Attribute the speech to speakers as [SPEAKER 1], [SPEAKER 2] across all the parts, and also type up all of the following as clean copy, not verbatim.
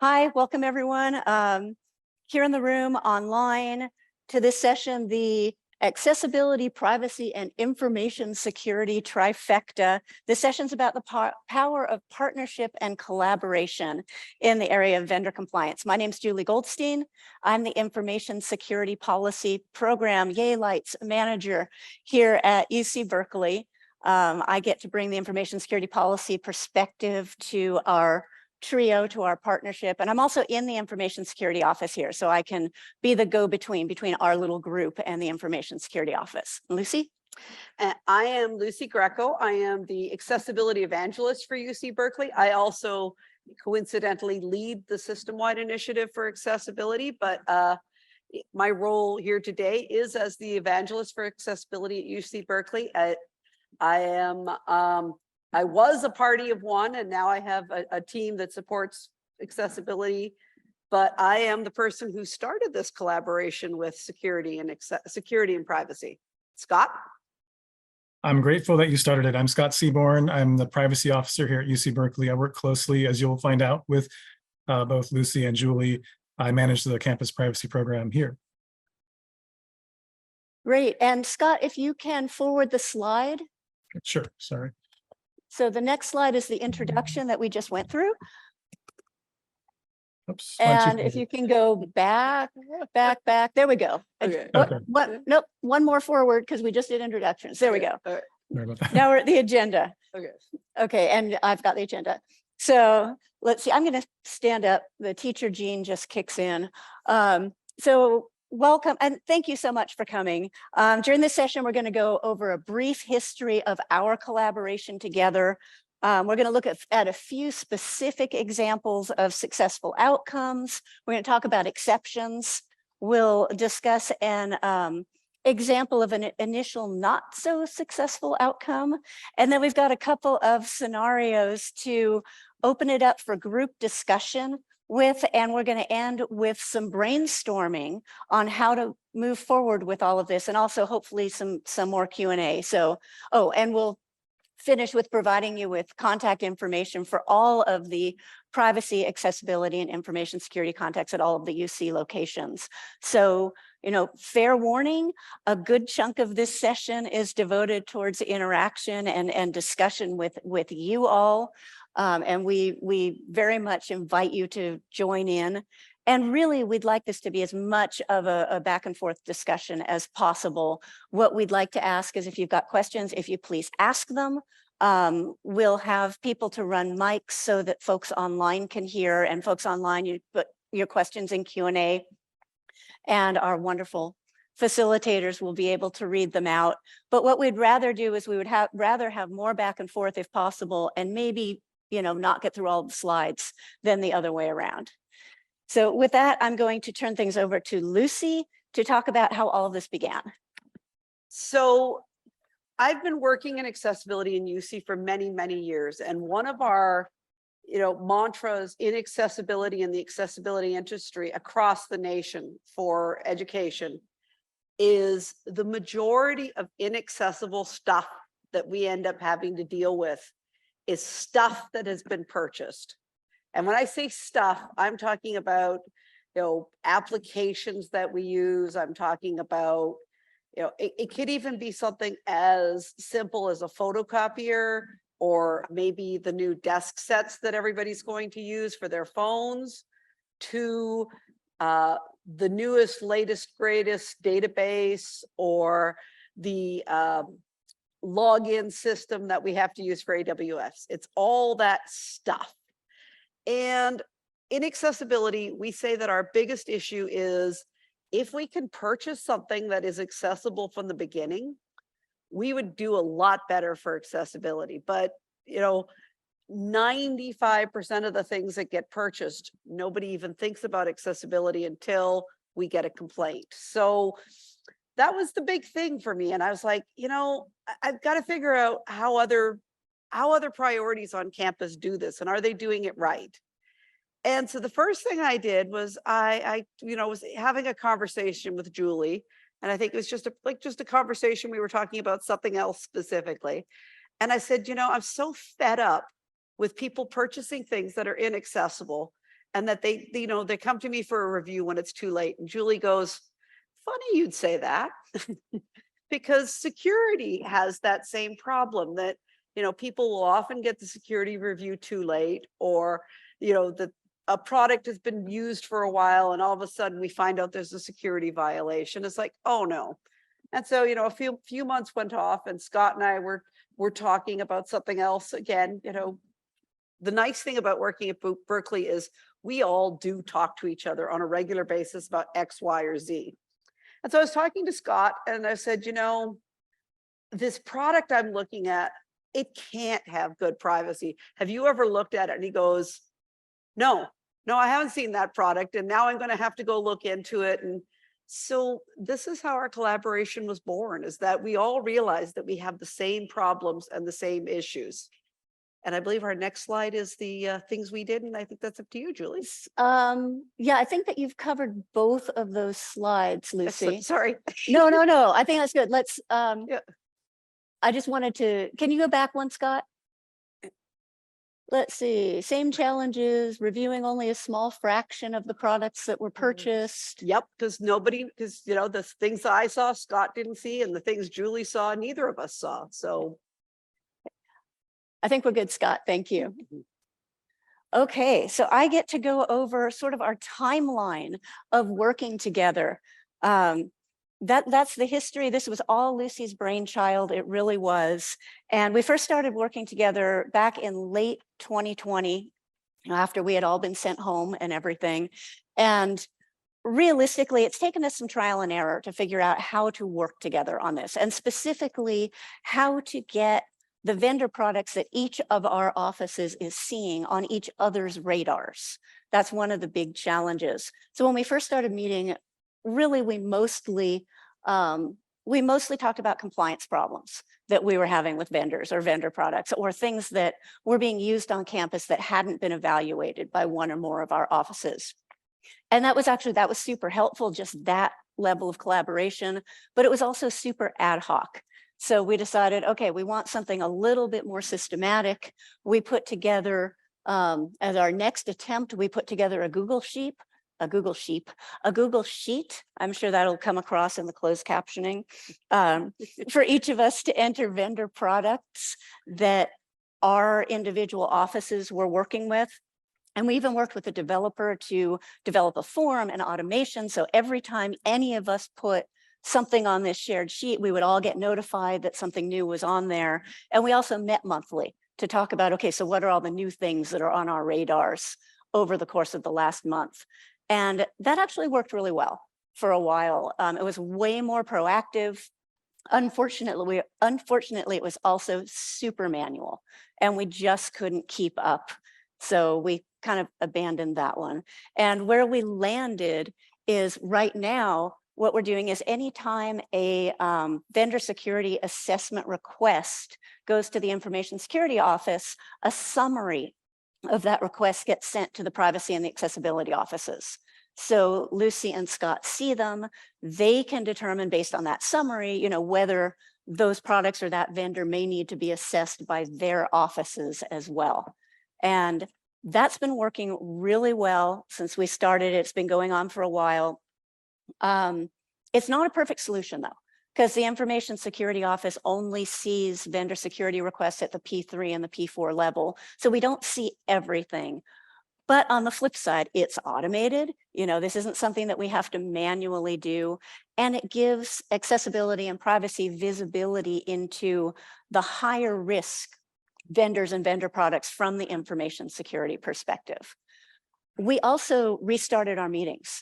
[SPEAKER 1] Hi, welcome everyone here in the room, online, to this session, the Accessibility, Privacy, and Information Security Trifecta. This session's about the power of partnership and collaboration in the area of vendor compliance. My name's Julie Goldstein. I'm the Information Security Policy Program Yay Lights Manager here at UC Berkeley. I get to bring the information security policy perspective to our trio, to our partnership. And I'm also in the information security office here, so I can be the go-between between our little group and the information security office. Lucy?
[SPEAKER 2] I am Lucy Greco. I am the accessibility evangelist for UC Berkeley. I also coincidentally lead the system-wide initiative for accessibility, but my role here today is as the evangelist for accessibility at UC Berkeley. I was a party of one, and now I have a team that supports accessibility, but I am the person who started this collaboration with security and privacy. Scott?
[SPEAKER 3] I'm grateful that you started it. I'm Scott Seaborn. I'm the privacy officer here at UC Berkeley. I work closely, as you'll find out, with both Lucy and Julie. I manage the campus privacy program here.
[SPEAKER 1] Great. And Scott, if you can forward the slide.
[SPEAKER 3] Sure, sorry.
[SPEAKER 1] So the next slide is the introduction that we just went through.
[SPEAKER 3] Oops,
[SPEAKER 1] and if you can go back. There we go.
[SPEAKER 2] Okay.
[SPEAKER 1] Nope, one more forward because we just did introductions. There we go.
[SPEAKER 2] All right.
[SPEAKER 3] Sorry about that.
[SPEAKER 1] Now we're at the agenda.
[SPEAKER 2] Okay.
[SPEAKER 1] Okay, and I've got the agenda. So let's see, I'm going to stand up. The teacher gene just kicks in. So welcome and thank you so much for coming. During this session, we're going to go over a brief history of our collaboration together. We're going to look at a few specific examples of successful outcomes. We're going to talk about exceptions. We'll discuss an example of an initial not so successful outcome. And then we've got a couple of scenarios to open it up for group discussion with, and we're going to end with some brainstorming on how to move forward with all of this, and also hopefully some more Q&A. So, and we'll finish with providing you with contact information for all of the privacy, accessibility, and information security contacts at all of the UC locations. So, fair warning, a good chunk of this session is devoted towards interaction and discussion with you all. And we very much invite you to join in. And really, we'd like this to be as much of a back and forth discussion as possible. What we'd like to ask is if you've got questions, if you please ask them. We'll have people to run mics so that folks online can hear, and folks online, you put your questions in Q&A, and our wonderful facilitators will be able to read them out. But what we'd rather do is we would rather have more back and forth if possible, and maybe not get through all the slides than the other way around. So with that, I'm going to turn things over to Lucy to talk about how all of this began.
[SPEAKER 2] So I've been working in accessibility in UC for many, many years. And one of our mantras in accessibility and the accessibility industry across the nation for education is the majority of inaccessible stuff that we end up having to deal with is stuff that has been purchased. And when I say stuff, I'm talking about, applications that we use. I'm talking about, it could even be something as simple as a photocopier, or maybe the new desk sets that everybody's going to use for their phones, to the newest, latest, greatest database, or the login system that we have to use for AWS. It's all that stuff. And in accessibility, we say that our biggest issue is if we can purchase something that is accessible from the beginning, we would do a lot better for accessibility. But 95% of the things that get purchased, nobody even thinks about accessibility until we get a complaint. So that was the big thing for me. And I was like, I've got to figure out how other priorities on campus do this, and are they doing it right? And so the first thing I did was I was having a conversation with Julie, and I think it was just a conversation. We were talking about something else specifically. And I said, I'm so fed up with people purchasing things that are inaccessible and that they, you know, they come to me for a review when it's too late. And Julie goes, funny you'd say that, because security has that same problem that, you know, people will often get the security review too late, or, you know, that a product has been used for a while and all of a sudden we find out there's a security violation. It's like, oh no. And so, you know, a few months went off and Scott and I were talking about something else again. You know, the nice thing about working at Berkeley is we all do talk to each other on a regular basis about X, Y, or Z. And so I was talking to Scott and I said, you know, this product I'm looking at, it can't have good privacy. Have you ever looked at it? And he goes, no, I haven't seen that product. And now I'm going to have to go look into it. And so this is how our collaboration was born, is that we all realized that we have the same problems and the same issues. And I believe our next slide is the things we did. And I think that's up to you, Julie.
[SPEAKER 1] Yeah, I think that you've covered both of those slides, Lucy.
[SPEAKER 2] Sorry.
[SPEAKER 1] No. I think that's good. Let's, I just wanted to, can you go back one, Scott? Let's see, same challenges, reviewing only a small fraction of the products that were purchased.
[SPEAKER 2] Yep, because you know, the things I saw, Scott didn't see, and the things Julie saw, neither of us saw. So
[SPEAKER 1] I think we're good, Scott. Thank you. Okay, so I get to go over sort of our timeline of working together. That's the history. This was all Lucy's brainchild. It really was. And we first started working together back in late 2020, after we had all been sent home and everything. And realistically, it's taken us some trial and error to figure out how to work together on this, and specifically how to get the vendor products that each of our offices is seeing on each other's radars. That's one of the big challenges. So when we first started meeting, really, we mostly talked about compliance problems that we were having with vendors or vendor products, or things that were being used on campus that hadn't been evaluated by one or more of our offices. And that was super helpful, just that level of collaboration, but it was also super ad hoc. So we decided, okay, we want something a little bit more systematic. We put together, as our next attempt, we put together a Google Sheet. I'm sure that'll come across in the closed captioning, for each of us to enter vendor products that our individual offices were working with. And we even worked with a developer to develop a form and automation. So every time any of us put something on this shared sheet, we would all get notified that something new was on there. And we also met monthly to talk about, okay, so what are all the new things that are on our radars over the course of the last month? And that actually worked really well for a while. It was way more proactive. Unfortunately, it was also super manual, and we just couldn't keep up. So we kind of abandoned that one. And where we landed is right now, what we're doing is anytime a vendor security assessment request goes to the Information Security Office, a summary of that request gets sent to the privacy and the accessibility offices. So Lucy and Scott see them. They can determine based on that summary, you know, whether those products or that vendor may need to be assessed by their offices as well. And that's been working really well since we started. It's been going on for a while. It's not a perfect solution though, because the Information Security Office only sees vendor security requests at the P3 and the P4 level. So we don't see everything. But on the flip side, it's automated. You know, this isn't something that we have to manually do. And it gives accessibility and privacy visibility into the higher risk vendors and vendor products from the information security perspective. We also restarted our meetings.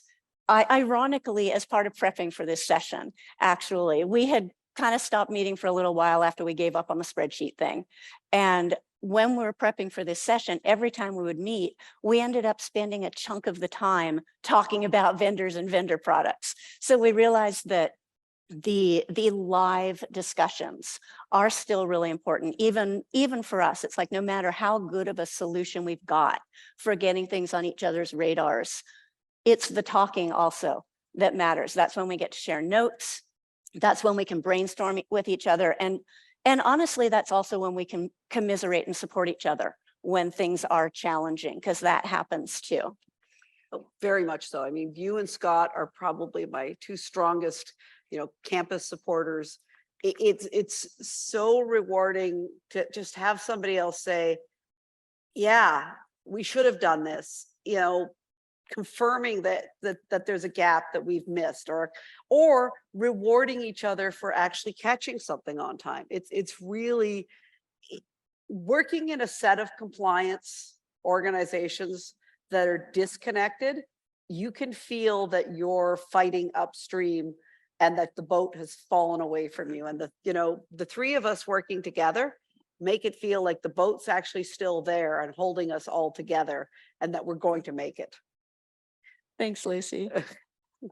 [SPEAKER 1] Ironically, as part of prepping for this session, actually, we had kind of stopped meeting for a little while after we gave up on the spreadsheet thing. And when we were prepping for this session, every time we would meet, we ended up spending a chunk of the time talking about vendors and vendor products. So we realized that the live discussions are still really important, even for us. It's like, no matter how good of a solution we've got for getting things on each other's radars, it's the talking also that matters. That's when we get to share notes. That's when we can brainstorm with each other. And honestly, that's also when we can commiserate and support each other when things are challenging, because that happens too.
[SPEAKER 2] Oh, very much so. I mean, you and Scott are probably my two strongest, campus supporters. It's so rewarding to just have somebody else say, yeah, we should have done this, confirming that there's a gap that we've missed, or rewarding each other for actually catching something on time. It's really working in a set of compliance organizations that are disconnected. You can feel that you're fighting upstream and that the boat has fallen away from you. And the three of us working together make it feel like the boat's actually still there and holding us all together, and that we're going to make it.
[SPEAKER 1] Thanks, Lucy.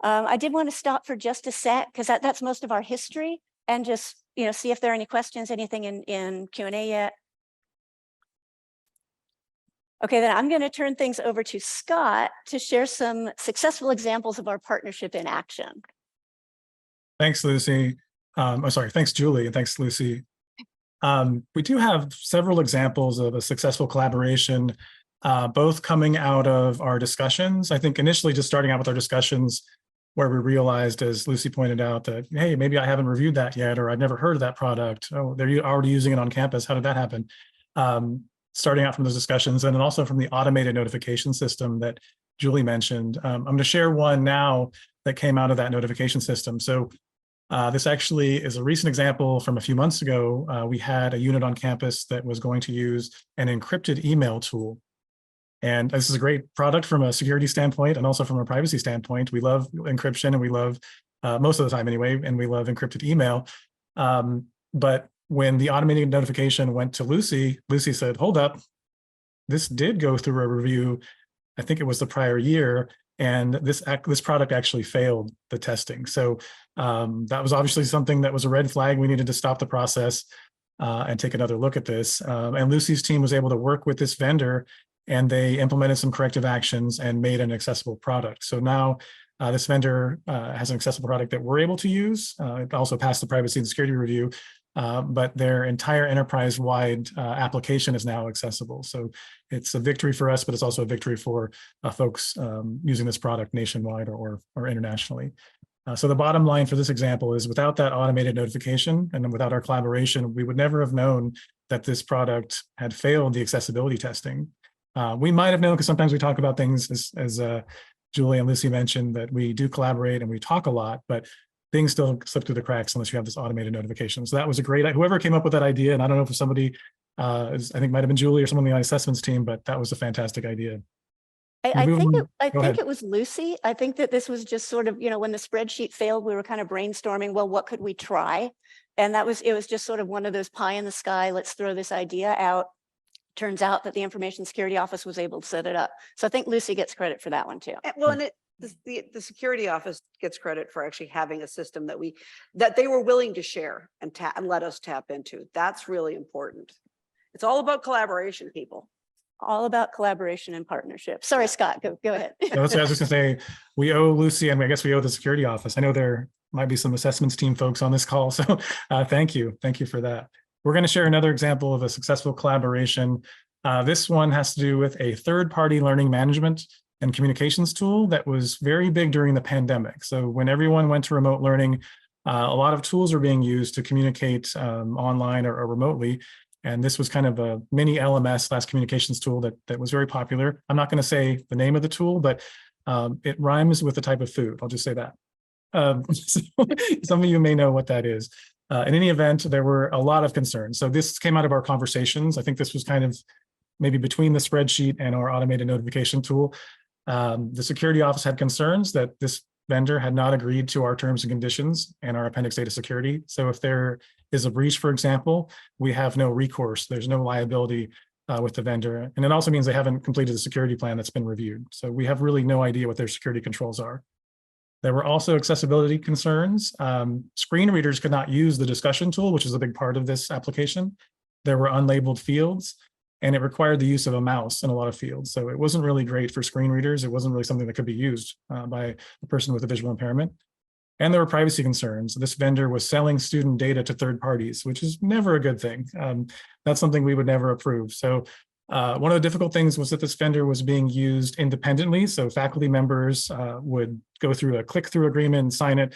[SPEAKER 1] I did want to stop for just a sec because that's most of our history, and just see if there are any questions, anything in Q&A yet. Okay, then I'm going to turn things over to Scott to share some successful examples of our partnership in action.
[SPEAKER 3] Thanks, Lucy. Thanks, Julie, and thanks, Lucy. We do have several examples of a successful collaboration, both coming out of our discussions. I think initially just starting out with our discussions where we realized, as Lucy pointed out, that, hey, maybe I haven't reviewed that yet, or I've never heard of that product. Oh, they're already using it on campus. How did that happen? Starting out from those discussions, and then also from the automated notification system that Julie mentioned. I'm going to share one now that came out of that notification system. So this actually is a recent example from a few months ago. We had a unit on campus that was going to use an encrypted email tool. And this is a great product from a security standpoint and also from a privacy standpoint. We love encryption, and we love, most of the time anyway, and we love encrypted email. But when the automated notification went to Lucy, Lucy said, hold up, this did go through a review. I think it was the prior year. And this product actually failed the testing. So that was obviously something that was a red flag. We needed to stop the process and take another look at this. And Lucy's team was able to work with this vendor, and they implemented some corrective actions and made an accessible product. So now this vendor has an accessible product that we're able to use. It also passed the privacy and security review, but their entire enterprise-wide application is now accessible. So it's a victory for us, but it's also a victory for folks using this product nationwide or internationally. So the bottom line for this example is, without that automated notification and without our collaboration, we would never have known that this product had failed the accessibility testing. We might have known, because sometimes we talk about things, as Julie and Lucy mentioned, that we do collaborate and we talk a lot, but things still slip through the cracks unless you have this automated notification. So that was a great, whoever came up with that idea, and I don't know if somebody, I think might have been Julie or someone on the assessments team, but that was a fantastic idea.
[SPEAKER 1] I think it was Lucy. I think that this was just sort of, when the spreadsheet failed, we were kind of brainstorming, well, what could we try? And it was just sort of one of those pie in the sky, let's throw this idea out. Turns out that the Information Security Office was able to set it up. So I think Lucy gets credit for that one too.
[SPEAKER 2] Well, and the security office gets credit for actually having a system that they were willing to share and let us tap into. That's really important. It's all about collaboration, people.
[SPEAKER 1] All about collaboration and partnership. Sorry, Scott, go ahead.
[SPEAKER 3] No, that's what I was just gonna say. We owe Lucy, and I guess we owe the security office. I know there might be some assessments team folks on this call, so thank you for that. We're going to share another example of a successful collaboration. This one has to do with a third-party learning management and communications tool that was very big during the pandemic. So when everyone went to remote learning, a lot of tools are being used to communicate online or remotely. And this was kind of a mini LMS / communications tool that was very popular. I'm not going to say the name of the tool, but it rhymes with the type of food. I'll just say that. So some of you may know what that is. In any event, there were a lot of concerns. So this came out of our conversations. I think this was kind of maybe between the spreadsheet and our automated notification tool. The security office had concerns that this vendor had not agreed to our terms and conditions and our appendix data security. So if there is a breach, for example, we have no recourse. There's no liability with the vendor. And it also means they haven't completed the security plan that's been reviewed. So we have really no idea what their security controls are. There were also accessibility concerns. Screen readers could not use the discussion tool, which is a big part of this application. There were unlabeled fields, and it required the use of a mouse in a lot of fields. So it wasn't really great for screen readers. It wasn't really something that could be used by a person with a visual impairment. And there were privacy concerns. This vendor was selling student data to third parties, which is never a good thing. That's something we would never approve. So One of the difficult things was that this vendor was being used independently. So faculty members would go through a click-through agreement, sign it,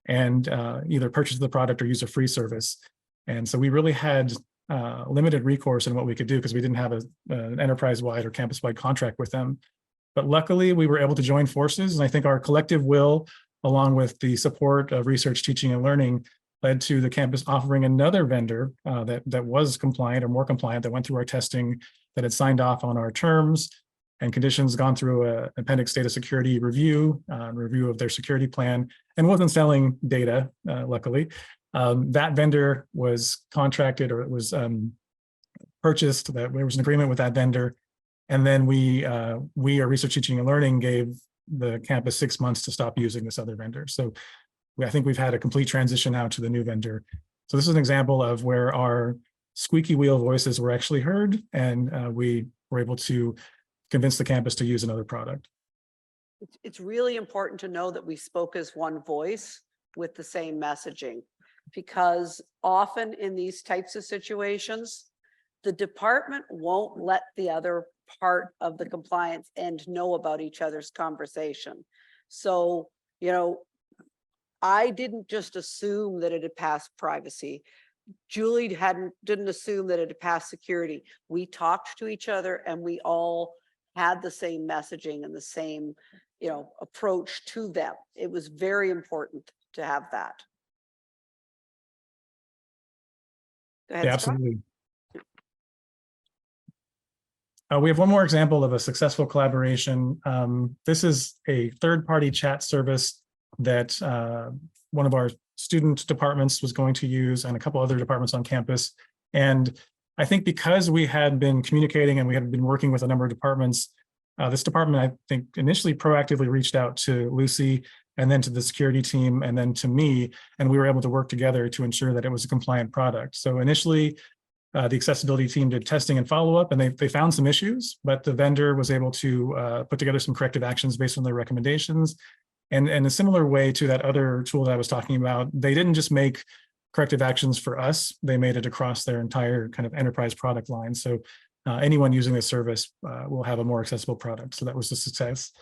[SPEAKER 3] and either purchase the product or use a free service. And so we really had limited recourse in what we could do because we didn't have an enterprise-wide or campus-wide contract with them. But luckily, we were able to join forces. And I think our collective will, along with the support of research, teaching, and learning, led to the campus offering another vendor that was compliant or more compliant, that went through our testing, that had signed off on our terms and conditions, gone through an appendix data security review, review of their security plan, and wasn't selling data, luckily. That vendor was contracted, or it was purchased, that there was an agreement with that vendor. And then we our research, teaching, and learning gave the campus 6 months to stop using this other vendor. So I think we've had a complete transition now to the new vendor. So this is an example of where our squeaky wheel voices were actually heard, and we were able to convince the campus to use another product.
[SPEAKER 2] It's really important to know that we spoke as one voice with the same messaging, because often in these types of situations, the department won't let the other part of the compliance end know about each other's conversation. So, I didn't just assume that it had passed privacy. Julie didn't assume that it had passed security. We talked to each other, and we all had the same messaging and the same, approach to them. It was very important to have that. Go ahead,
[SPEAKER 3] Yeah,
[SPEAKER 2] Scott.
[SPEAKER 3] absolutely. We have one more example of a successful collaboration. This is a third-party chat service that one of our student departments was going to use, and a couple other departments on campus. And I think because we had been communicating and we had been working with a number of departments, this department, I think, initially proactively reached out to Lucy, and then to the security team, and then to me, and we were able to work together to ensure that it was a compliant product. So initially, the accessibility team did testing and follow-up, and they found some issues, but the vendor was able to put together some corrective actions based on their recommendations. And in a similar way to that other tool that I was talking about, they didn't just make corrective actions for us, they made it across their entire kind of enterprise product line. So anyone using this service will have a more accessible product. So that was a success.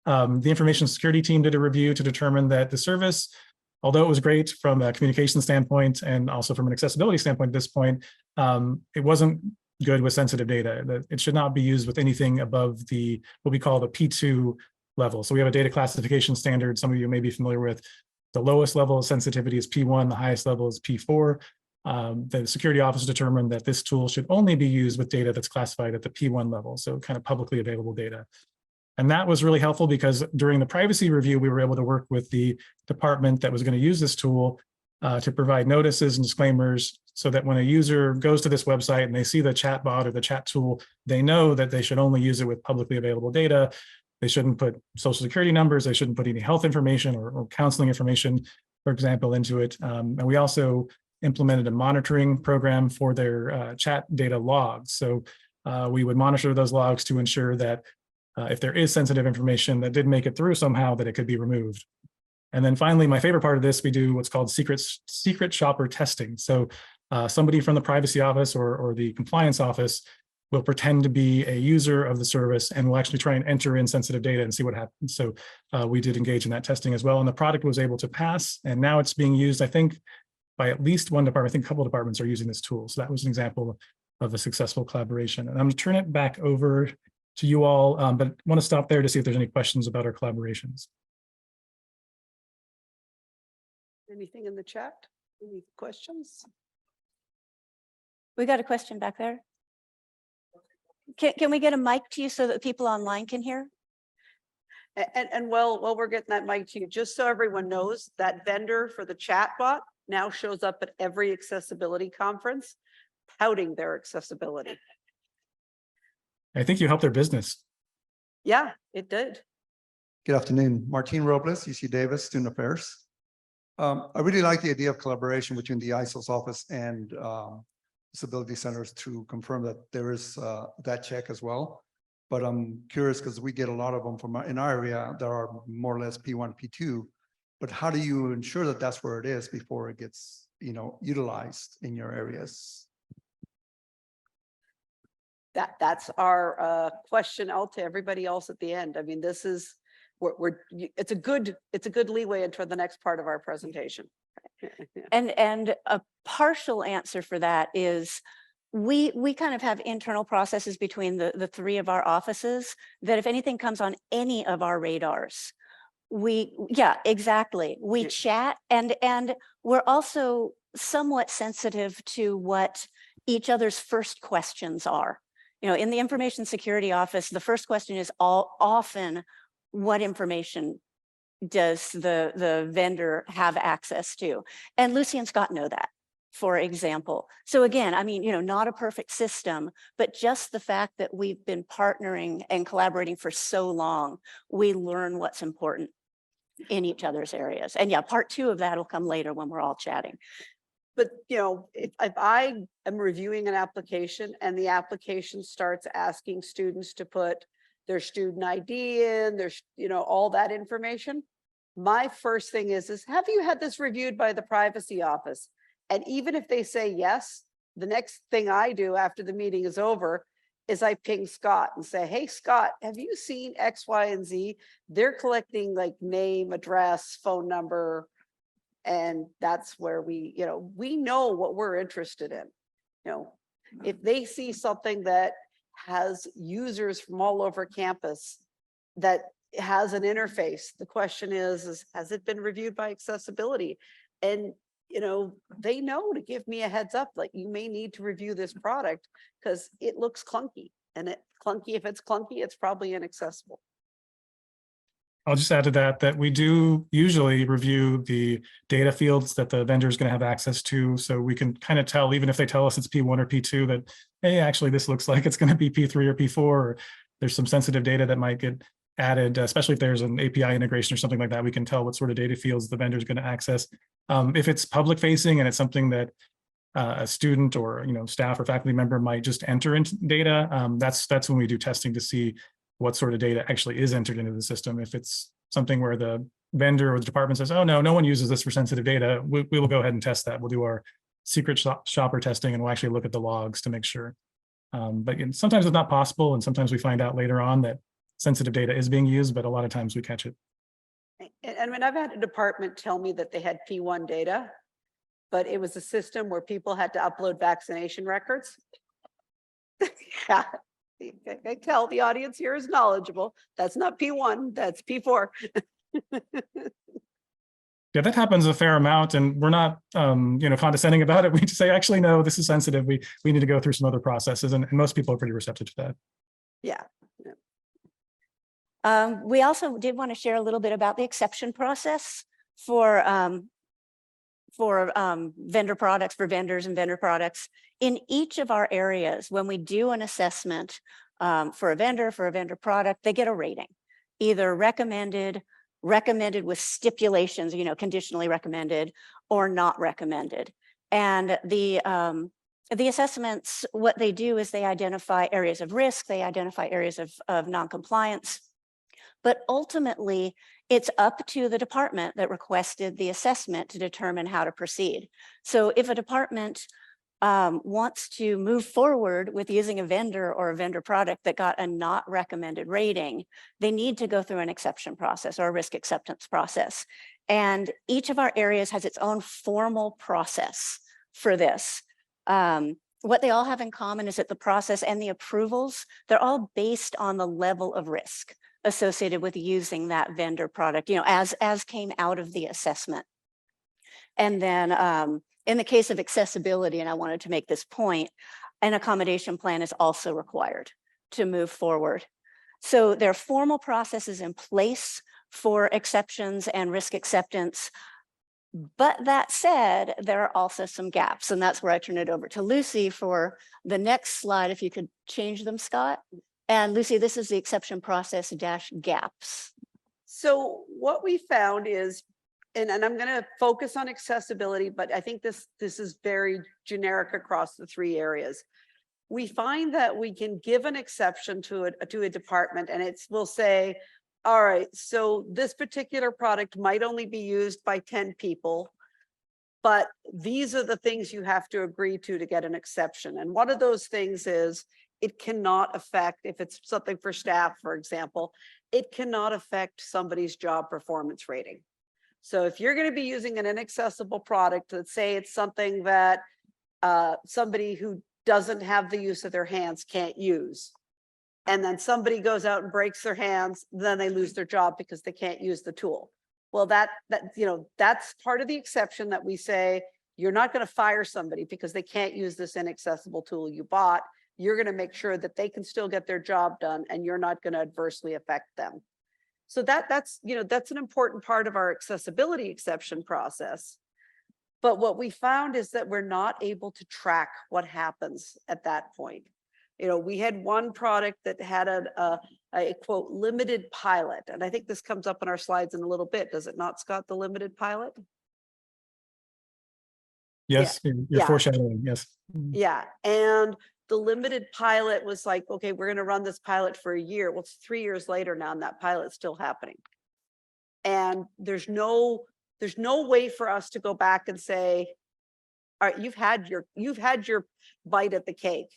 [SPEAKER 3] The information security team did a review to determine that the service, although it was great from a communication standpoint and also from an accessibility standpoint at this point, it wasn't good with sensitive data. It should not be used with anything above what we call the P2 level. So we have a data classification standard some of you may be familiar with. The lowest level of sensitivity is P1, the highest level is P4. The security office determined that this tool should only be used with data that's classified at the P1 level, so kind of publicly available data. And that was really helpful because during the privacy review, we were able to work with the department that was going to use this tool to provide notices and disclaimers so that when a user goes to this website and they see the chat bot or the chat tool, they know that they should only use it with publicly available data. They shouldn't put social security numbers. They shouldn't put any health information or counseling information, for example, into it. And we also implemented a monitoring program for their chat data logs. So we would monitor those logs to ensure that if there is sensitive information that did make it through somehow, that it could be removed. And then finally, my favorite part of this, we do what's called secret shopper testing. So somebody from the privacy office or the compliance office will pretend to be a user of the service and will actually try and enter in sensitive data and see what happens. So we did engage in that testing as well, and the product was able to pass, and now it's being used, I think, by at least one department. I think a couple of departments are using this tool. So that was an example of a successful collaboration. And I'm going to turn it back over to you all, but I want to stop there to see if there's any questions about our collaborations.
[SPEAKER 2] Anything in the chat? Any questions?
[SPEAKER 1] We got a question back there. Can we get a mic to you so that people online can hear?
[SPEAKER 2] And while we're getting that mic to you, just so everyone knows, that vendor for the chat bot now shows up at every accessibility conference, touting their accessibility.
[SPEAKER 3] I think you helped their business.
[SPEAKER 2] Yeah, it did.
[SPEAKER 4] Good afternoon, Martin Robles, UC Davis, Student Affairs. I really like the idea of collaboration between the ISO's office and disability centers to confirm that there is that check as well. But I'm curious because we get a lot of them from in our area that are more or less P1, P2. But how do you ensure that that's where it is before it gets, utilized in your areas?
[SPEAKER 2] that's our question out to everybody else at the end. I mean, this is, it's a good leeway into the next part of our presentation.
[SPEAKER 1] And a partial answer for that is we kind of have internal processes between the three of our offices that if anything comes on any of our radars, yeah, exactly. We chat and we're also somewhat sensitive to what each other's first questions are. You know, in the information security office, the first question is often what information does the vendor have access to? And Lucy and Scott know that, for example. So again, I mean, you know, not a perfect system, but just the fact that we've been partnering and collaborating for so long, we learn what's important in each other's areas. And yeah, part 2 of that will come later when we're all chatting.
[SPEAKER 2] But, you know, if I am reviewing an application and the application starts asking students to put their student ID in, there's, you know, all that information, my first thing is have you had this reviewed by the privacy office? And even if they say yes, the next thing I do after the meeting is over is I ping Scott and say, hey, Scott, have you seen X, Y, and Z? They're collecting like name, address, phone number. And that's where we know what we're interested in. You know, if they see something that has users from all over campus that has an interface, the question is has it been reviewed by accessibility? And, you know, they know to give me a heads up, like you may need to review this product because it looks clunky, and if it's clunky, it's probably inaccessible.
[SPEAKER 3] I'll just add to that we do usually review the data fields that the vendor is going to have access to. So we can kind of tell, even if they tell us it's P1 or P2, that, hey, actually, this looks like it's going to be P3 or P4, or there's some sensitive data that might get added, especially if there's an API integration or something like that. We can tell what sort of data fields the vendor is going to access. If it's public facing and it's something that a student or staff or faculty member might just enter into data, that's when we do testing to see what sort of data actually is entered into the system. If it's something where the vendor or the department says, oh, no one uses this for sensitive data, we will go ahead and test that. We'll do our secret shopper testing, and we'll actually look at the logs to make sure. But sometimes it's not possible, and sometimes we find out later on that sensitive data is being used, but a lot of times we catch it.
[SPEAKER 2] And when I've had a department tell me that they had P1 data, but it was a system where people had to upload vaccination records. Yeah. I tell the audience here is knowledgeable. That's not P1, that's P4.
[SPEAKER 3] Yeah, that happens a fair amount, and we're not, condescending about it. We just say, actually, no, this is sensitive. We need to go through some other processes, and most people are pretty receptive to that.
[SPEAKER 2] Yeah.
[SPEAKER 1] We also did want to share a little bit about the exception process for vendor products, for vendors and vendor products. In each of our areas, when we do an assessment for a vendor product, they get a rating, either recommended with stipulations, conditionally recommended, or not recommended. And the assessments, what they do is they identify areas of risk, they identify areas of noncompliance, but ultimately it's up to the department that requested the assessment to determine how to proceed. So if a department wants to move forward with using a vendor or a vendor product that got a not recommended rating, they need to go through an exception process or a risk acceptance process. And each of our areas has its own formal process for this. What they all have in common is that the process and the approvals, they're all based on the level of risk associated with using that vendor product, as came out of the assessment. And then in the case of accessibility, and I wanted to make this point, an accommodation plan is also required to move forward. So there are formal processes in place for exceptions and risk acceptance. But that said, there are also some gaps, and that's where I turn it over to Lucy for the next slide. If you could change them, Scott. And Lucy, this is the exception process -gaps.
[SPEAKER 2] So what we found is, and I'm going to focus on accessibility, but I think this is very generic across the 3 areas. We find that we can give an exception to a department, and we'll say, all right, so this particular product might only be used by 10 people, but these are the things you have to agree to get an exception. And one of those things is it cannot affect, if it's something for staff, for example, it cannot affect somebody's job performance rating. So if you're going to be using an inaccessible product, let's say it's something that somebody who doesn't have the use of their hands can't use, and then somebody goes out and breaks their hands, then they lose their job because they can't use the tool. Well, that's part of the exception that we say, you're not going to fire somebody because they can't use this inaccessible tool you bought. You're going to make sure that they can still get their job done, and you're not going to adversely affect them. So that's an important part of our accessibility exception process. But what we found is that we're not able to track what happens at that point. We had one product that had a quote limited pilot, and I think this comes up in our slides in a little bit. Does it not, Scott, the limited pilot?
[SPEAKER 3] Yes, you're foreshadowing, yes.
[SPEAKER 2] Yeah, and the limited pilot was like, okay, we're going to run this pilot for a year. Well, it's 3 years later now, and that pilot's still happening. And there's no way for us to go back and say, all right, you've had your bite at the cake.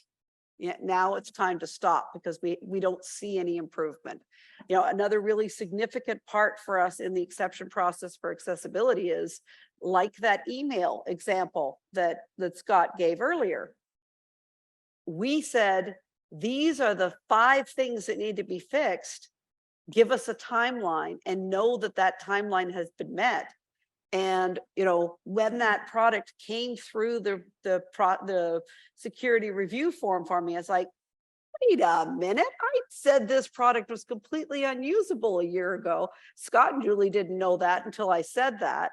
[SPEAKER 2] Yeah, now it's time to stop because we don't see any improvement. Another really significant part for us in the exception process for accessibility is like that email example that Scott gave earlier. We said, these are the 5 things that need to be fixed. Give us a timeline and know that that timeline has been met. And, when that product came through the security review form for me, I was like, wait a minute, I said this product was completely unusable a year ago. Scott and Julie didn't know that until I said that.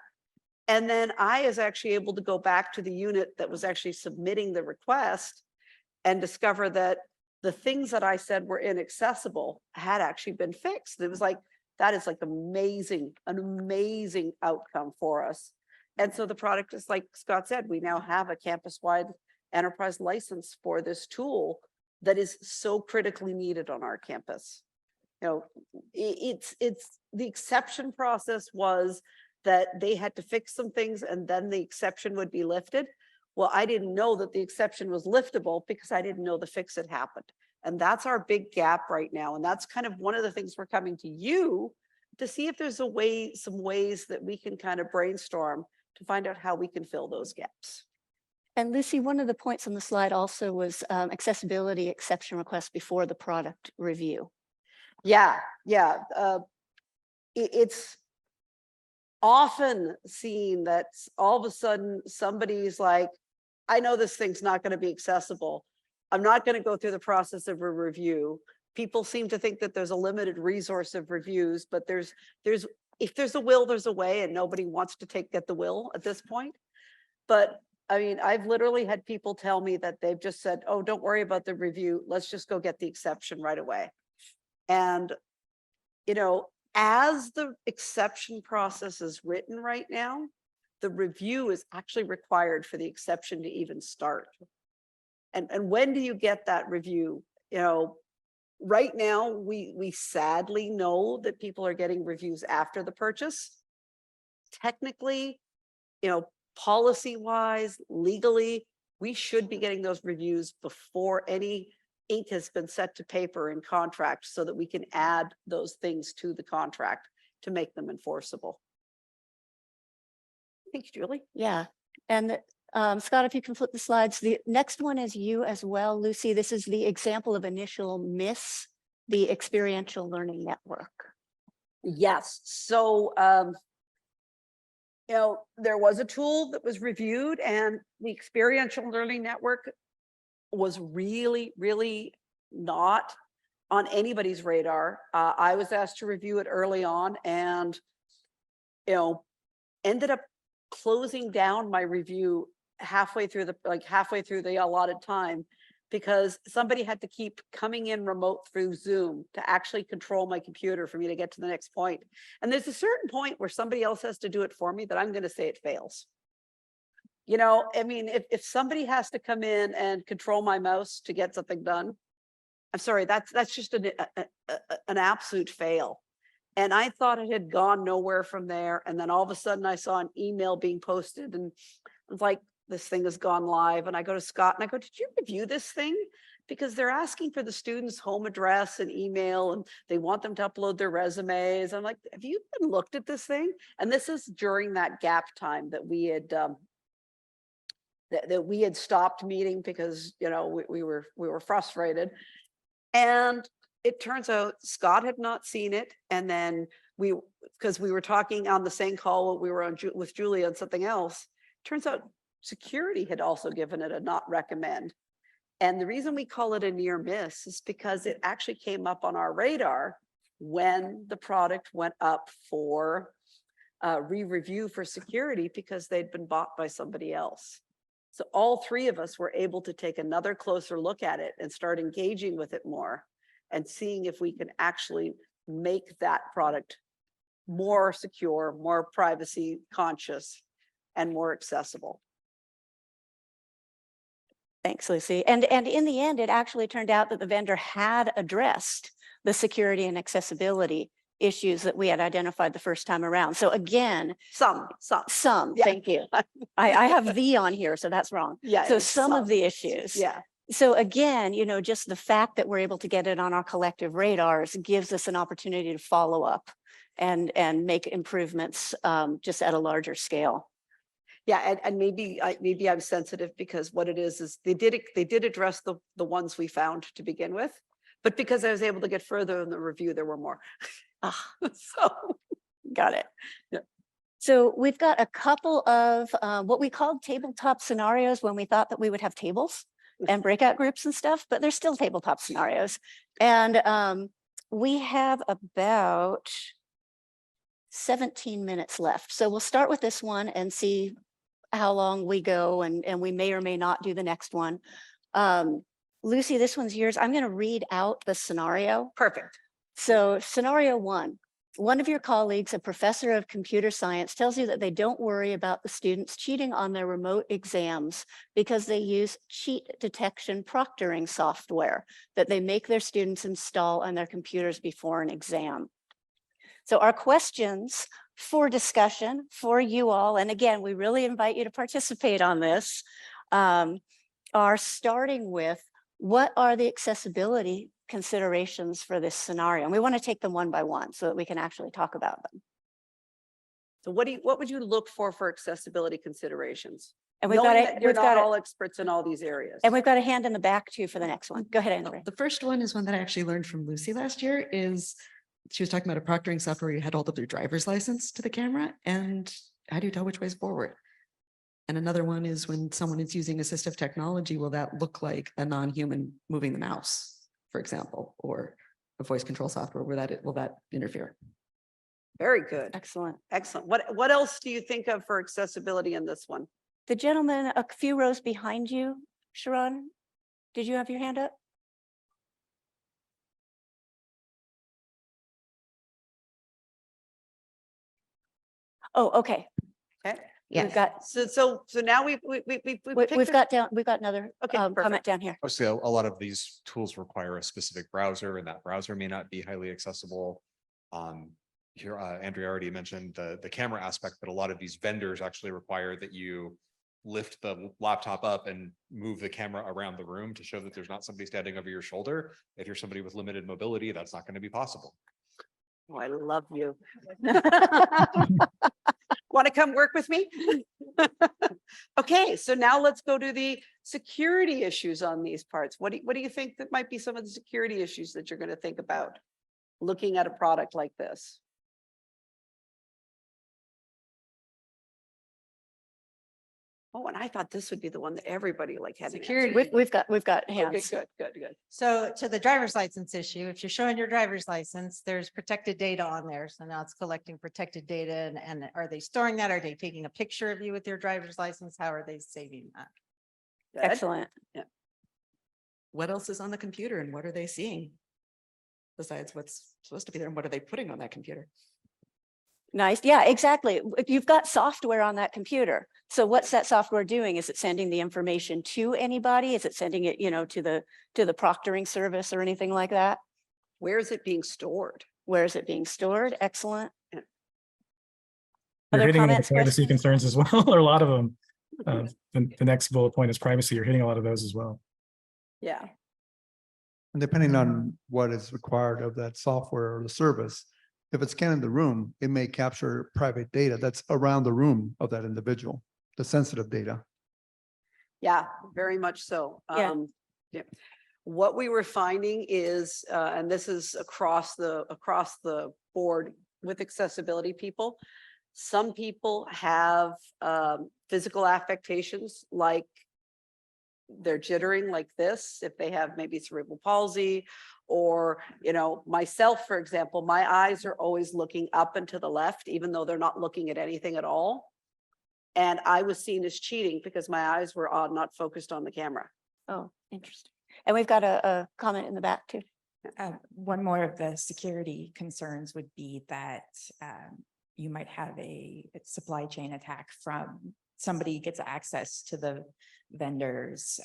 [SPEAKER 2] And then I was actually able to go back to the unit that was actually submitting the request and discover that the things that I said were inaccessible had actually been fixed. It was like, that is like an amazing outcome for us. And so the product is, like Scott said, we now have a campus-wide enterprise license for this tool that is so critically needed on our campus. It's the exception process was that they had to fix some things and then the exception would be lifted. Well, I didn't know that the exception was liftable because I didn't know the fix had happened. And that's our big gap right now. And that's kind of one of the things we're coming to you to see if there's some ways that we can kind of brainstorm to find out how we can fill those gaps.
[SPEAKER 1] And Lucy, one of the points on the slide also was accessibility exception requests before the product review.
[SPEAKER 2] Yeah. It's often seen that all of a sudden somebody's like, I know this thing's not going to be accessible. I'm not going to go through the process of a review. People seem to think that there's a limited resource of reviews, but if there's a will, there's a way, and nobody wants to get the will at this point. But I mean, I've literally had people tell me that they've just said, oh, don't worry about the review. Let's just go get the exception right away. And, as the exception process is written right now, the review is actually required for the exception to even start. And when do you get that review? Right now, we sadly know that people are getting reviews after the purchase. Technically, policy-wise, legally, we should be getting those reviews before any ink has been set to paper in contract so that we can add those things to the contract to make them enforceable. Thanks, Julie.
[SPEAKER 1] Yeah. And Scott, if you can flip the slides. The next one is you as well, Lucy. This is the example of initial miss, the experiential learning network.
[SPEAKER 2] Yes. So, there was a tool that was reviewed, and the experiential learning network was really, really not on anybody's radar. I was asked to review it early on and, ended up closing down my review halfway through the allotted time, because somebody had to keep coming in remote through Zoom to actually control my computer for me to get to the next point. And there's a certain point where somebody else has to do it for me that I'm going to say it fails. I mean, if somebody has to come in and control my mouse to get something done, I'm sorry, that's just an absolute fail. And I thought it had gone nowhere from there. And then all of a sudden I saw an email being posted, and I was like, this thing has gone live. And I go to Scott and I go, did you review this thing? because they're asking for the student's home address and email, and they want them to upload their resumes. I'm like, have you even looked at this thing? And this is during that gap time that we had that we had stopped meeting because, you know, we were frustrated. And it turns out Scott had not seen it. And then because we were talking on the same call, we were on with Julie on something else. Turns out security had also given it a not recommend. And the reason we call it a near miss is because it actually came up on our radar when the product went up for re-review for security because they'd been bought by somebody else. So all three of us were able to take another closer look at it and start engaging with it more and seeing if we can actually make that product more secure, more privacy conscious, and more accessible.
[SPEAKER 1] Thanks, Lucy. And in the end, it actually turned out that the vendor had addressed the security and accessibility issues that we had identified the first time around. So again,
[SPEAKER 2] Some, yeah.
[SPEAKER 1] thank you. I have the on here, so that's wrong.
[SPEAKER 2] Yeah.
[SPEAKER 1] So
[SPEAKER 2] it's
[SPEAKER 1] some of the issues.
[SPEAKER 2] Yeah.
[SPEAKER 1] So again, you know, just the fact that we're able to get it on our collective radars gives us an opportunity to follow up and make improvements just at a larger scale.
[SPEAKER 2] Yeah, and maybe I'm sensitive because what it is they did address the ones we found to begin with, but because I was able to get further in the review, there were more. So
[SPEAKER 1] Got it.
[SPEAKER 2] Yeah.
[SPEAKER 1] So we've got a couple of what we called tabletop scenarios when we thought that we would have tables and breakout groups and stuff, but they're still tabletop scenarios. And we have about 17 minutes left. So we'll start with this one and see how long we go, and we may or may not do the next one. Lucy, this one's yours. I'm going to read out the scenario.
[SPEAKER 2] perfect.
[SPEAKER 1] So scenario one of your colleagues, a professor of computer science, tells you that they don't worry about the students cheating on their remote exams because they use cheat detection proctoring software that they make their students install on their computers before an exam. So our questions for discussion for you all, and again, we really invite you to participate on this, are starting with what are the accessibility considerations for this scenario? And we want to take them one by one so that we can actually talk about them.
[SPEAKER 2] So what would you look for accessibility considerations?
[SPEAKER 1] And we've
[SPEAKER 2] Knowing
[SPEAKER 1] got
[SPEAKER 2] that
[SPEAKER 1] it.
[SPEAKER 2] you're
[SPEAKER 1] We've
[SPEAKER 2] not
[SPEAKER 1] got
[SPEAKER 2] all
[SPEAKER 1] it.
[SPEAKER 2] experts in all these areas.
[SPEAKER 1] And we've got a hand in the back too for the next one. Go ahead, Anne-Marie.
[SPEAKER 5] The first one is one that I actually learned from Lucy last year. Is she was talking about a proctoring software where you had to hold up their driver's license to the camera, and how do you tell which way's forward? And another one is when someone is using assistive technology, will that look like a non-human moving the mouse, for example, or a voice control software where will that interfere?
[SPEAKER 2] Very good.
[SPEAKER 1] Excellent.
[SPEAKER 2] Excellent. What else do you think of for accessibility in this one?
[SPEAKER 1] The gentleman a few rows behind you, Sharon, did you have your hand up? Oh, okay.
[SPEAKER 2] Okay.
[SPEAKER 1] We've got
[SPEAKER 2] So now we've
[SPEAKER 1] we've got another
[SPEAKER 2] Okay,
[SPEAKER 1] comment
[SPEAKER 2] perfect.
[SPEAKER 1] down here.
[SPEAKER 6] Obviously, a lot of these tools require a specific browser, and that browser may not be highly accessible. Here, Andrea already mentioned the camera aspect, but a lot of these vendors actually require that you lift the laptop up and move the camera around the room to show that there's not somebody standing over your shoulder. If you're somebody with limited mobility, that's not going to be possible.
[SPEAKER 2] Oh, I love you. Want to come work with me? Okay, so now let's go to the security issues on these parts. What do you think that might be some of the security issues that you're going to think about looking at a product like this? Oh, and I thought this would be the one that everybody had. an answer.
[SPEAKER 7] Security.
[SPEAKER 1] We've got
[SPEAKER 2] Okay,
[SPEAKER 1] hands.
[SPEAKER 2] good.
[SPEAKER 7] So to the driver's license issue, if you're showing your driver's license, there's protected data on there. So now it's collecting protected data, and are they storing that? Are they taking a picture of you with your driver's license? How are they saving that?
[SPEAKER 2] Good.
[SPEAKER 1] Excellent.
[SPEAKER 5] What else is on the computer and what are they seeing? Besides what's supposed to be there, and what are they putting on that computer?
[SPEAKER 1] Nice. Yeah, exactly. You've got software on that computer. So what's that software doing? Is it sending the information to anybody? Is it sending it, to the proctoring service or anything like that?
[SPEAKER 2] Where is it being stored?
[SPEAKER 1] Where is it being stored? Excellent.
[SPEAKER 2] Yeah.
[SPEAKER 3] You're
[SPEAKER 1] Other
[SPEAKER 3] hitting into
[SPEAKER 1] comments,
[SPEAKER 3] privacy
[SPEAKER 1] questions?
[SPEAKER 3] concerns as well, or a lot of them. The next bullet point is privacy. You're hitting a lot of those as well.
[SPEAKER 2] Yeah.
[SPEAKER 4] And depending on what is required of that software or the service, if it's scanning the room, it may capture private data that's around the room of that individual, the sensitive data.
[SPEAKER 2] Yeah, very much so.
[SPEAKER 1] Yeah.
[SPEAKER 2] Yeah. What we were finding is, and this is across the board with accessibility people, some people have physical affectations like they're jittering like this, if they have maybe cerebral palsy, or, you know, myself, for example, my eyes are always looking up and to the left, even though they're not looking at anything at all. And I was seen as cheating because my eyes were on, not focused on the camera.
[SPEAKER 1] Oh, interesting. And we've got a comment in the back too.
[SPEAKER 8] One more of the security concerns would be that you might have a supply chain attack from somebody gets access to the vendor's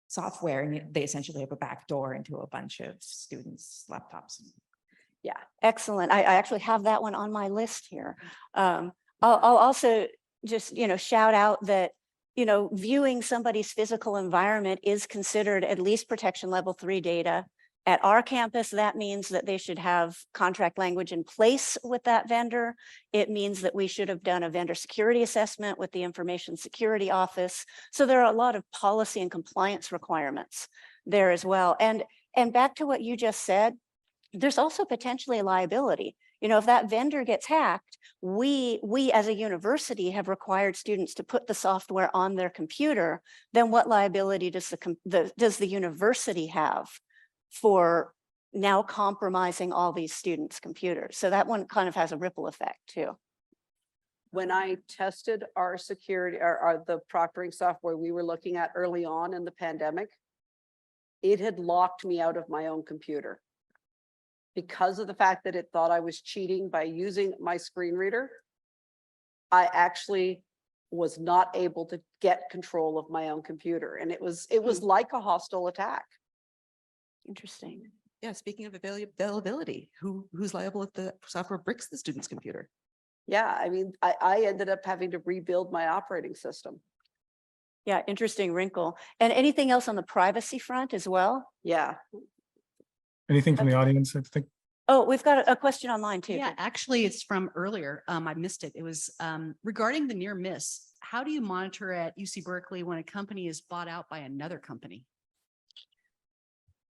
[SPEAKER 8] software, and they essentially have a back door into a bunch of students' laptops.
[SPEAKER 1] Yeah, excellent. I actually have that one on my list here. I'll also just, shout out that, viewing somebody's physical environment is considered at least protection level 3 data. At our campus, that means that they should have contract language in place with that vendor. It means that we should have done a vendor security assessment with the Information Security Office. So there are a lot of policy and compliance requirements there as well. And back to what you just said, there's also potentially a liability. If that vendor gets hacked, we as a university have required students to put the software on their computer, then what liability does the university have for now compromising all these students' computers? So that one kind of has a ripple effect too.
[SPEAKER 2] When I tested our security, the proctoring software we were looking at early on in the pandemic, it had locked me out of my own computer because of the fact that it thought I was cheating by using my screen reader. I actually was not able to get control of my own computer, and it was like a hostile attack.
[SPEAKER 1] Interesting.
[SPEAKER 5] Yeah, speaking of availability, who's liable if the software bricks the student's computer?
[SPEAKER 2] Yeah, I mean, I ended up having to rebuild my operating system.
[SPEAKER 1] Yeah, interesting wrinkle. And anything else on the privacy front as well?
[SPEAKER 2] Yeah.
[SPEAKER 3] Anything from the audience? I think.
[SPEAKER 1] Oh, we've got a question online too.
[SPEAKER 9] Yeah, actually, it's from earlier. I missed it. It was regarding the near miss. How do you monitor at UC Berkeley when a company is bought out by another company?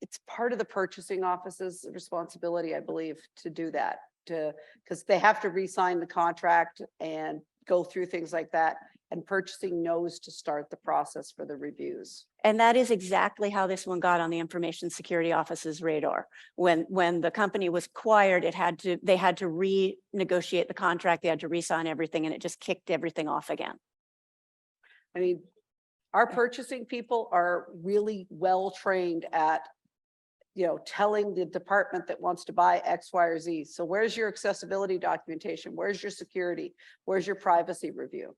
[SPEAKER 2] It's part of the purchasing office's responsibility, I believe, to do that, because they have to re-sign the contract and go through things like that. And purchasing knows to start the process for the reviews.
[SPEAKER 1] And that is exactly how this one got on the Information Security Office's radar. When the company was acquired, they had to renegotiate the contract, they had to re-sign everything, and it just kicked everything off again.
[SPEAKER 2] I mean, our purchasing people are really well trained at, telling the department that wants to buy X, Y, or Z. So where's your accessibility documentation? Where's your security? Where's your privacy review?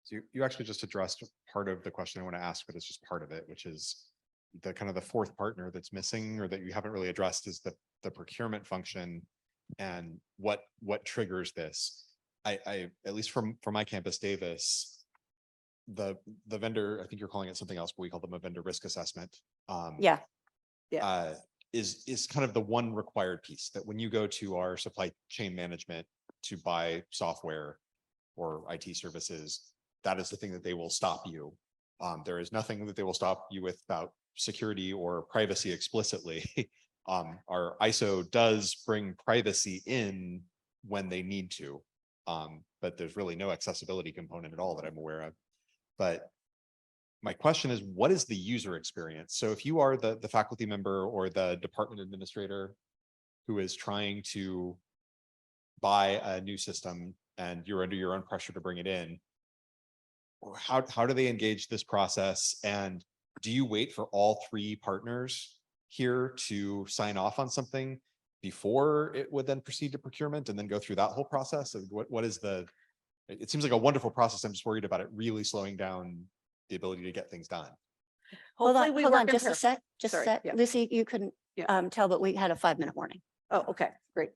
[SPEAKER 6] So you actually just addressed part of the question I want to ask, but it's just part of it, which is the kind of the fourth partner that's missing or that you haven't really addressed is the procurement function and what triggers this. I at least from my campus, Davis, the vendor, I think you're calling it something else, but we call them a vendor risk assessment.
[SPEAKER 1] Yeah.
[SPEAKER 6] Is kind of the one required piece that when you go to our supply chain management to buy software or IT services, that is the thing that they will stop you. There is nothing that they will stop you with about security or privacy explicitly. Our ISO does bring privacy in when they need to, but there's really no accessibility component at all that I'm aware of. But my question is, what is the user experience? So if you are the faculty member or the department administrator who is trying to buy a new system and you're under your own pressure to bring it in, how do they engage this process? And do you wait for all 3 partners here to sign off on something before it would then proceed to procurement and then go through that whole process? And what is it seems like a wonderful process. I'm just worried about it really slowing down the ability to get things done.
[SPEAKER 1] Hold
[SPEAKER 2] Hopefully
[SPEAKER 1] on,
[SPEAKER 2] we work in
[SPEAKER 1] just a sec,
[SPEAKER 2] Sorry,
[SPEAKER 1] sec.
[SPEAKER 2] yeah.
[SPEAKER 1] Lucy, you couldn't tell, but we had a 5-minute warning.
[SPEAKER 2] Oh, okay, great.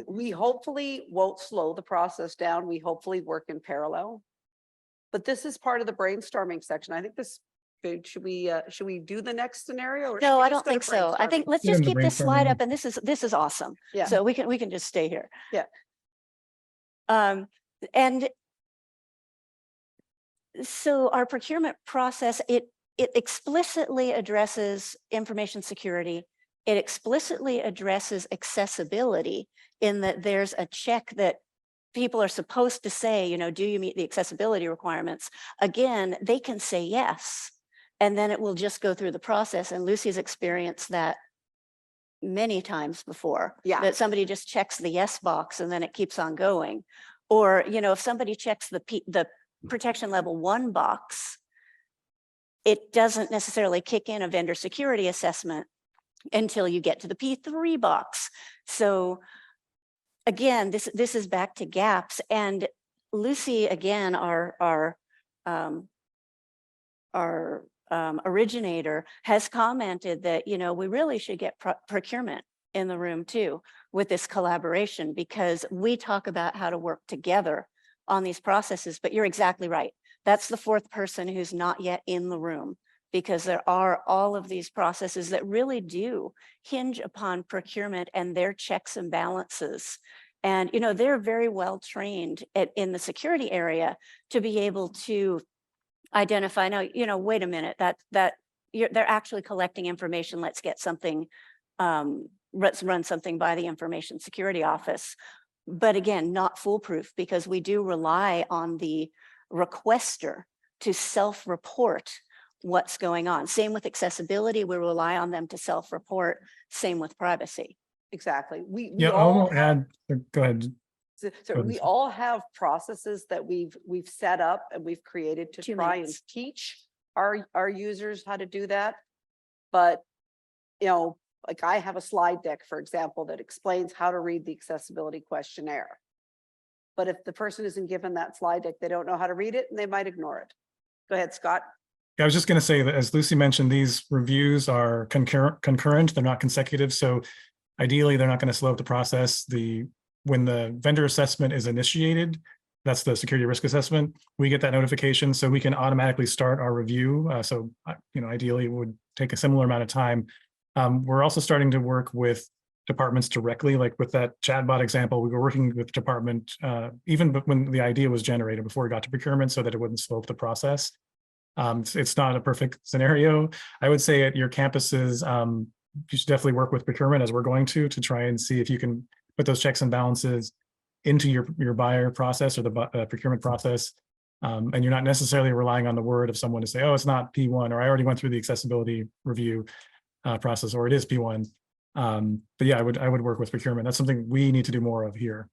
[SPEAKER 2] We hopefully won't slow the process down. We hopefully work in parallel. But this is part of the brainstorming section. I think this Should we do the next scenario? or should
[SPEAKER 1] No,
[SPEAKER 2] we
[SPEAKER 1] I
[SPEAKER 2] just
[SPEAKER 1] don't
[SPEAKER 2] go to
[SPEAKER 1] think so. I think
[SPEAKER 2] brainstorming?
[SPEAKER 1] let's
[SPEAKER 3] Get
[SPEAKER 1] just
[SPEAKER 3] into
[SPEAKER 1] keep this slide
[SPEAKER 3] brainstorming.
[SPEAKER 1] up, and this is awesome.
[SPEAKER 2] Yeah.
[SPEAKER 1] So we can just stay here.
[SPEAKER 2] Yeah.
[SPEAKER 1] And so our procurement process, it explicitly addresses information security. It explicitly addresses accessibility in that there's a check that people are supposed to say, you know, do you meet the accessibility requirements? Again, they can say yes, and then it will just go through the process. And Lucy's experienced that many times before.
[SPEAKER 2] Yeah.
[SPEAKER 1] That somebody just checks the yes box and then it keeps on going. Or, you know, if somebody checks the protection level 1 box, it doesn't necessarily kick in a vendor security assessment until you get to the P3 box. So again, this is back to gaps. And Lucy, again, our originator, has commented that, you know, we really should get procurement in the room too with this collaboration, because we talk about how to work together on these processes. But you're exactly right. That's the 4th person who's not yet in the room, because there are all of these processes that really do hinge upon procurement and their checks and balances. And, you know, they're very well trained in the security area to be able to identify, now, you know, wait a minute, they're actually collecting information. Let's get something, let's run something by the information security office. But again, not foolproof, because we do rely on the requester to self-report what's going on. Same with accessibility, we rely on them to self-report. Same with privacy.
[SPEAKER 2] Exactly. We
[SPEAKER 3] Yeah, I
[SPEAKER 2] all
[SPEAKER 3] will
[SPEAKER 2] have,
[SPEAKER 3] add, go ahead.
[SPEAKER 2] so
[SPEAKER 3] go
[SPEAKER 2] we
[SPEAKER 3] ahead.
[SPEAKER 2] all have processes that we've set up and we've created to
[SPEAKER 1] 2
[SPEAKER 2] try and
[SPEAKER 1] minutes.
[SPEAKER 2] teach our users how to do that. But, you know, like I have a slide deck, for example, that explains how to read the accessibility questionnaire. But if the person isn't given that slide deck, they don't know how to read it and they might ignore it. Go ahead, Scott.
[SPEAKER 3] I was just going to say that, as Lucy mentioned, these reviews are concurrent, they're not consecutive. So ideally, they're not going to slow up the process. When the vendor assessment is initiated, that's the security risk assessment, we get that notification so we can automatically start our review. You know, ideally it would take a similar amount of time. We're also starting to work with departments directly, like with that chatbot example, we were working with department, even when the idea was generated before we got to procurement, so that it wouldn't slow up the process. It's not a perfect scenario. I would say at your campuses, you should definitely work with procurement, as we're going to try and see if you can put those checks and balances into your buyer process or the procurement process. And you're not necessarily relying on the word of someone to say, oh, it's not P1, or I already went through the accessibility review process, or it is P1. But yeah, I would work with procurement. That's something we need to do more of here.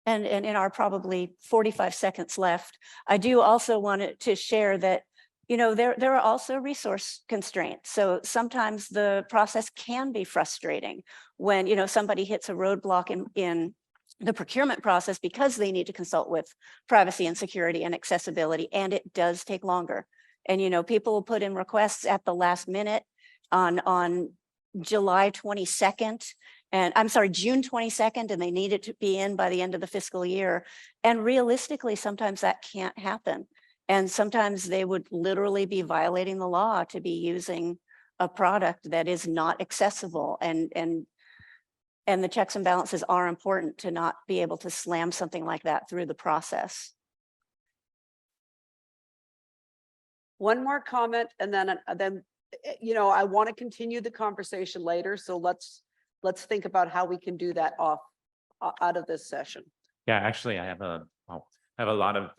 [SPEAKER 1] And in our probably 45 seconds left, I do also want to share that, you know, there are also resource constraints. So sometimes the process can be frustrating when, you know, somebody hits a roadblock in the procurement process because they need to consult with privacy and security and accessibility, and it does take longer. And, you know, people will put in requests at the last minute on July 22nd. And I'm sorry, June 22nd, and they need it to be in by the end of the fiscal year. And realistically, sometimes that can't happen. And sometimes they would literally be violating the law to be using a product that is not accessible. And the checks and balances are important to not be able to slam something like that through the process.
[SPEAKER 2] One more comment, and then you know, I want to continue the conversation later. So let's think about how we can do that out of this session.
[SPEAKER 10] Yeah, actually, I have a lot of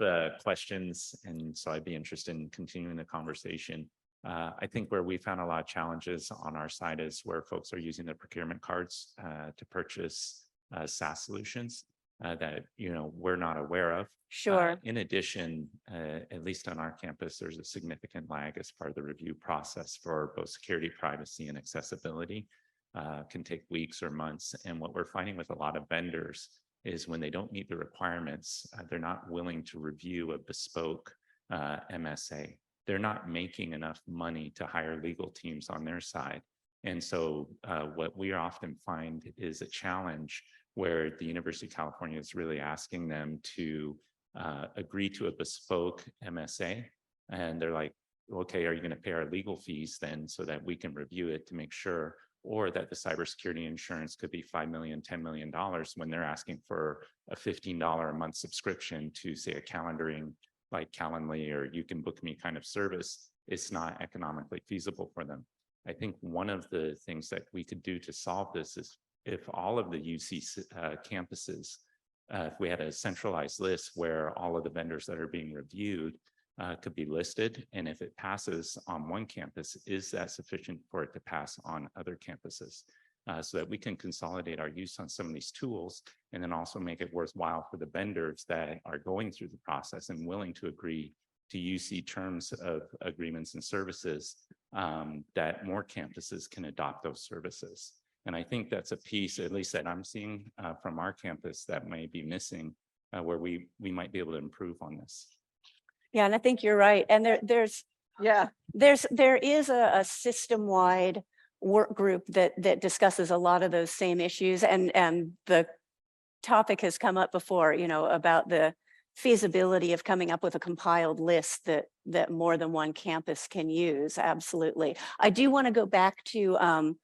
[SPEAKER 10] questions, and so I'd be interested in continuing the conversation. I think where we found a lot of challenges on our side is where folks are using their procurement cards to purchase SaaS solutions that, you know, we're not aware of.
[SPEAKER 1] Sure.
[SPEAKER 10] In addition, at least on our campus, there's a significant lag as part of the review process for both security, privacy, and accessibility. Can take weeks or months. And what we're finding with a lot of vendors is when they don't meet the requirements, they're not willing to review a bespoke MSA. They're not making enough money to hire legal teams on their side. And so what we often find is a challenge where the University of California is really asking them to agree to a bespoke MSA. And they're like, okay, are you going to pay our legal fees then so that we can review it to make sure, or that the cybersecurity insurance could be $5 million, $10 million when they're asking for a $15 a month subscription to, say, a calendaring like Calendly or You Can Book Me kind of service. It's not economically feasible for them. I think one of the things that we could do to solve this is if all of the UC campuses, if we had a centralized list where all of the vendors that are being reviewed could be listed, and if it passes on one campus, is that sufficient for it to pass on other campuses? So that we can consolidate our use on some of these tools, and then also make it worthwhile for the vendors that are going through the process and willing to agree to UC terms of agreements and services, that more campuses can adopt those services. And I think that's a piece, at least that I'm seeing from our campus, that may be missing, where we might be able to improve on this.
[SPEAKER 1] Yeah, and I think you're right. And there is a system-wide work group that discusses a lot of those same issues, and the topic has come up before, you know, about the feasibility of coming up with a compiled list that more than one campus can use. Absolutely. I do want to go back to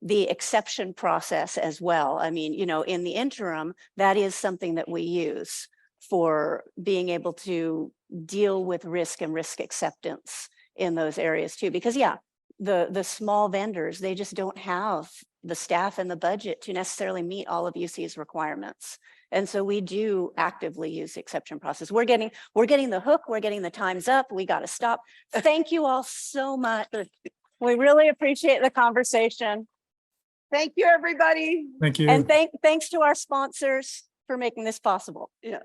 [SPEAKER 1] the exception process as well. I mean, you know, in the interim, that is something that we use for being able to deal with risk and risk acceptance in those areas too, because yeah, the small vendors, they just don't have the staff and the budget to necessarily meet all of UC's requirements. And so we do actively use the exception process. We're getting the hook, we're getting the time's up, we got to stop. Thank you all so much. We really appreciate the conversation.
[SPEAKER 2] Thank you, everybody.
[SPEAKER 3] Thank you.
[SPEAKER 1] And thanks to our sponsors for making this possible.
[SPEAKER 2] Yeah.